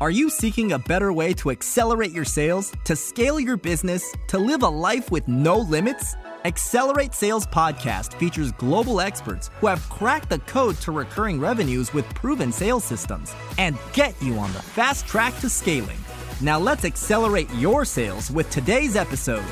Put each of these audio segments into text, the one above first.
Are you seeking a better way to accelerate your sales, to scale your business, to live a life with no limits? Accelerate Sales Podcast features global experts who have cracked the code to recurring revenues with proven sales systems and get you on the fast track to scaling. Now let's accelerate your sales with today's episode.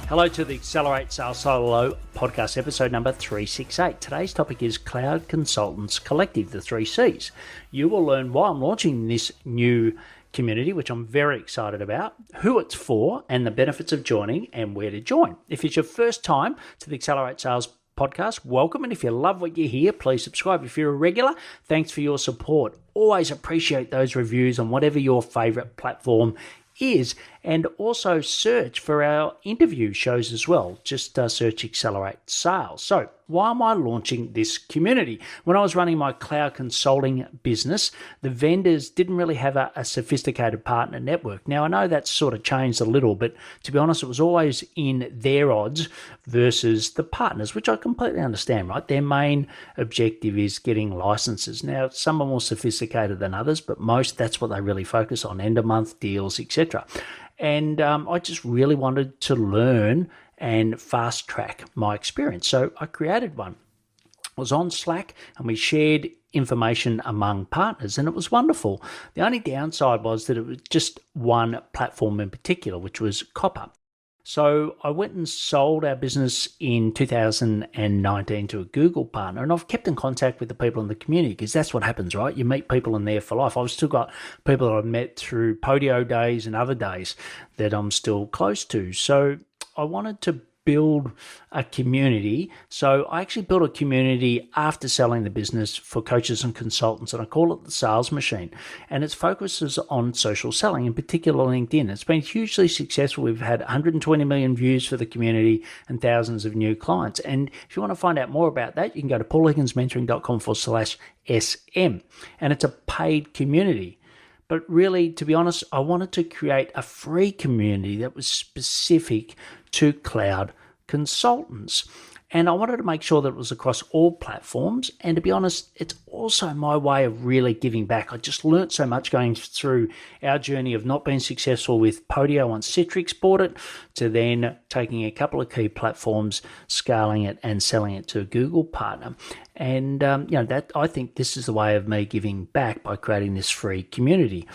Hello to the Accelerate Sales Solo podcast episode number 368. Today's topic is Cloud Consultants Collective, the 3 Cs. You will learn why I'm launching this new community, which I'm very excited about, who it's for, and the benefits of joining and where to join. If it's your first time to the Accelerate Sales podcast, welcome. And if you love what you hear, please subscribe. If you're a regular, thanks for your support. Always appreciate those reviews on whatever your favorite platform is, and also search for our interview shows as well. Just search Accelerate Sales. So why am I launching this community? When I was running my cloud consulting business, the vendors didn't really have a sophisticated partner network. Now I know that's sort of changed a little, but to be honest, it was always in their odds versus the partners, which I completely understand, right? Their main objective is getting licenses. Now some are more sophisticated than others, but most, that's what they really focus on, end of month deals, etc. And I just really wanted to learn and fast track my experience. So I created one. It was on Slack and we shared information among partners and it was wonderful. The only downside was that it was just one platform in particular, which was Copper. So I went and sold our business in 2019 to a Google partner, and I've kept in contact with the people in the community because that's what happens, right? You meet people in there for life. I've still got people that I've met through Podio days and other days that I'm still close to. So I wanted to build a community. So I actually built a community after selling the business for coaches and consultants, and I call it the Sales Machine. And its focuses on social selling, in particular LinkedIn. It's been hugely successful. We've had 120 million views for the community and thousands of new clients. And if you want to find out more about that, you can go to paulhigginsmentoring.com/SM. And it's a paid community. But really, to be honest, I wanted to create a free community that was specific to cloud consultants. And I wanted to make sure that it was across all platforms. And to be honest, it's also my way of really giving back. I just learnt so much going through our journey of not being successful with Podio once Citrix bought it, to then taking a couple of key platforms, scaling it and selling it to a Google partner. And that I think this is the way of me giving back by creating this free community.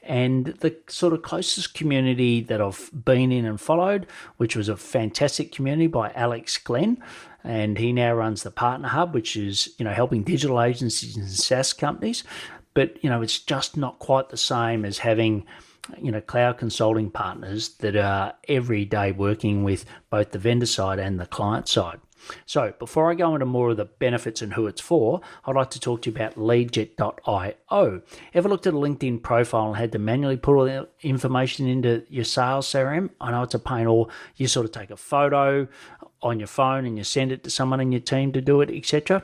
And the sort of closest community that I've been in and followed, which was a fantastic community by Alex Glenn, and he now runs the Partner Hub, which is, helping digital agencies and SaaS companies. But, it's just not quite the same as having, cloud consulting partners that are every day working with both the vendor side and the client side. So before I go into more of the benefits and who it's for, I'd like to talk to you about Leadjet.io. Ever looked at a LinkedIn profile and had to manually put all the information into your sales CRM? I know it's a pain. Or you sort of take a photo on your phone and you send it to someone in your team to do it, etc.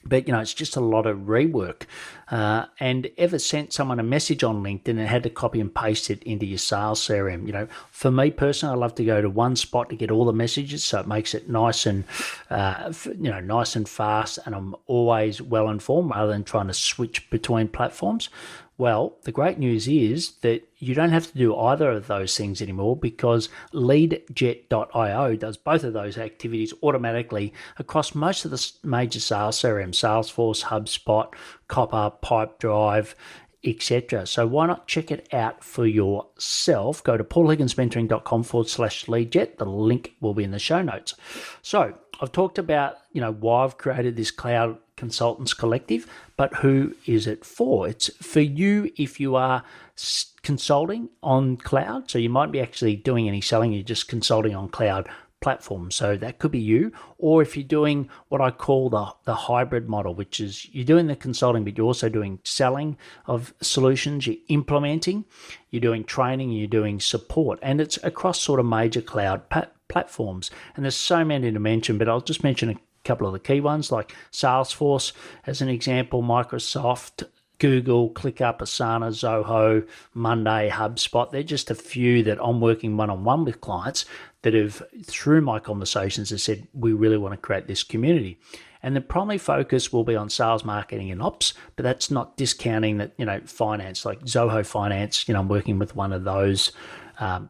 But, it's just a lot of rework. And ever sent someone a message on LinkedIn and had to copy and paste it into your sales CRM? For me personally, I love to go to one spot to get all the messages, so it makes it nice and, nice and fast, and I'm always well informed rather than trying to switch between platforms. Well, the great news is that you don't have to do either of those things anymore because Leadjet.io does both of those activities automatically across most of the major sales CRM, Salesforce, HubSpot, Copper, Pipedrive, etc. So why not check it out for yourself? Go to paulhigginsmentoring.com/Leadjet. The link will be in the show notes. So I've talked about, why I've created this Cloud Consultants Collective, but who is it for? It's for you if you are consulting on cloud. So you might be actually doing any selling, you're just consulting on cloud platforms. So that could be you. Or if you're doing what I call the hybrid model, which is you're doing the consulting, but you're also doing selling of solutions, you're implementing, you're doing training, you're doing support. And it's across sort of major cloud platforms. And there's so many to mention, but I'll just mention a couple of the key ones like Salesforce as an example, Microsoft, Google, ClickUp, Asana, Zoho, Monday, HubSpot. They're just a few that I'm working one-on-one with clients that have, through my conversations, have said, we really want to create this community. And the primary focus will be on sales, marketing, and ops, but that's not discounting that, finance, like Zoho Finance, I'm working with one of those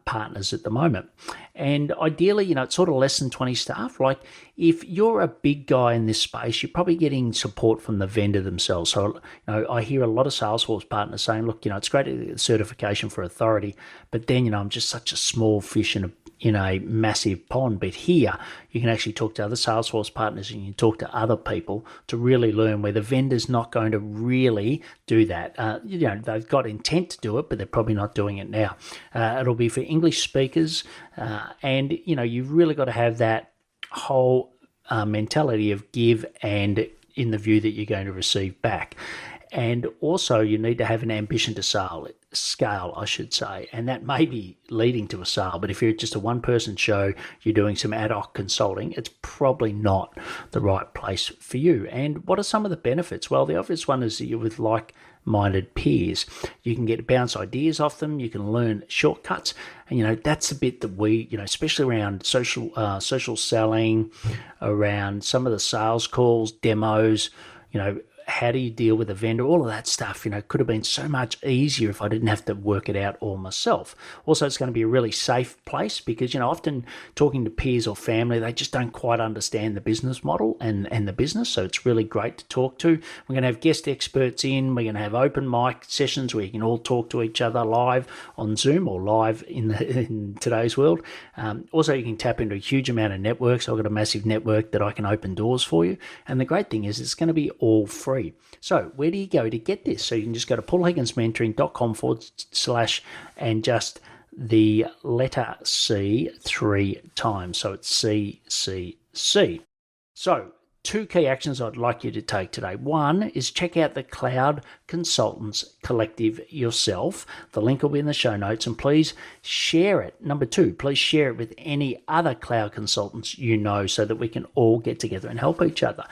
partners at the moment. And ideally, it's sort of less than 20 staff. Like if you're a big guy in this space, you're probably getting support from the vendor themselves. So, I hear a lot of Salesforce partners saying, look, it's great to get certification for authority, but then, I'm just such a small fish in a massive pond. But here you can actually talk to other Salesforce partners and you can talk to other people to really learn where the vendor's not going to really do that. They've got intent to do it, but they're probably not doing it now. It'll be for English speakers, and you've really got to have that whole mentality of give and in the view that you're going to receive back. And also you need to have an ambition to scale, I should say, and that may be leading to a sale. But if you're just a one-person show, you're doing some ad hoc consulting, it's probably not the right place for you. And what are some of the benefits? Well, the obvious one is that you're with like-minded peers. You can get bounce ideas off them. You can learn shortcuts, and that's a bit that we, especially around social selling, around some of the sales calls, demos, how do you deal with a vendor? All of that stuff, could have been so much easier if I didn't have to work it out all myself. Also, it's going to be a really safe place because, often talking to peers or family, they just don't quite understand the business model and the business. So it's really great to talk to. We're going to have guest experts in. We're going to have open mic sessions where you can all talk to each other live on Zoom or live in today's world. Also, you can tap into a huge amount of networks. I've got a massive network that I can open doors for you. And the great thing is it's going to be all free. So where do you go to get this? So you can just go to paulhigginsmentoring.com/ and just the letter C 3 times. So it's CCC. So 2 key actions I'd like you to take today. One is check out the Cloud Consultants Collective yourself. The link will be in the show notes, and please share it. Number 2, please share it with any other cloud consultants so that we can all get together and help each other.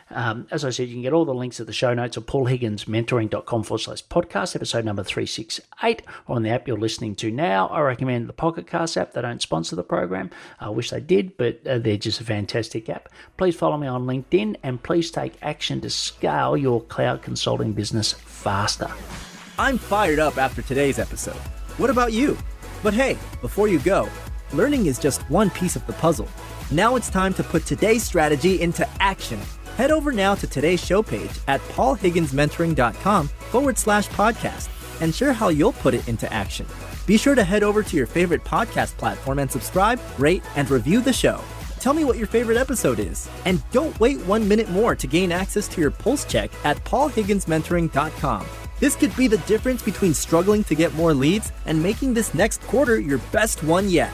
As I said, you can get all the links at the show notes at paulhigginsmentoring.com/podcast, episode number 368, or on the app you're listening to now. I recommend the Pocket Cast app. They don't sponsor the program. I wish they did, but they're just a fantastic app. Please follow me on LinkedIn, and please take action to scale your cloud consulting business faster. I'm fired up after today's episode. What about you? But hey, before you go, learning is just one piece of the puzzle. Now it's time to put today's strategy into action. Head over now to today's show page at paulhigginsmentoring.com/podcast and share how you'll put it into action. Be sure to head over to your favorite podcast platform and subscribe, rate, and review the show. Tell me what your favorite episode is. And don't wait 1 minute more to gain access to your pulse check at paulhigginsmentoring.com. This could be the difference between struggling to get more leads and making this next quarter your best one yet.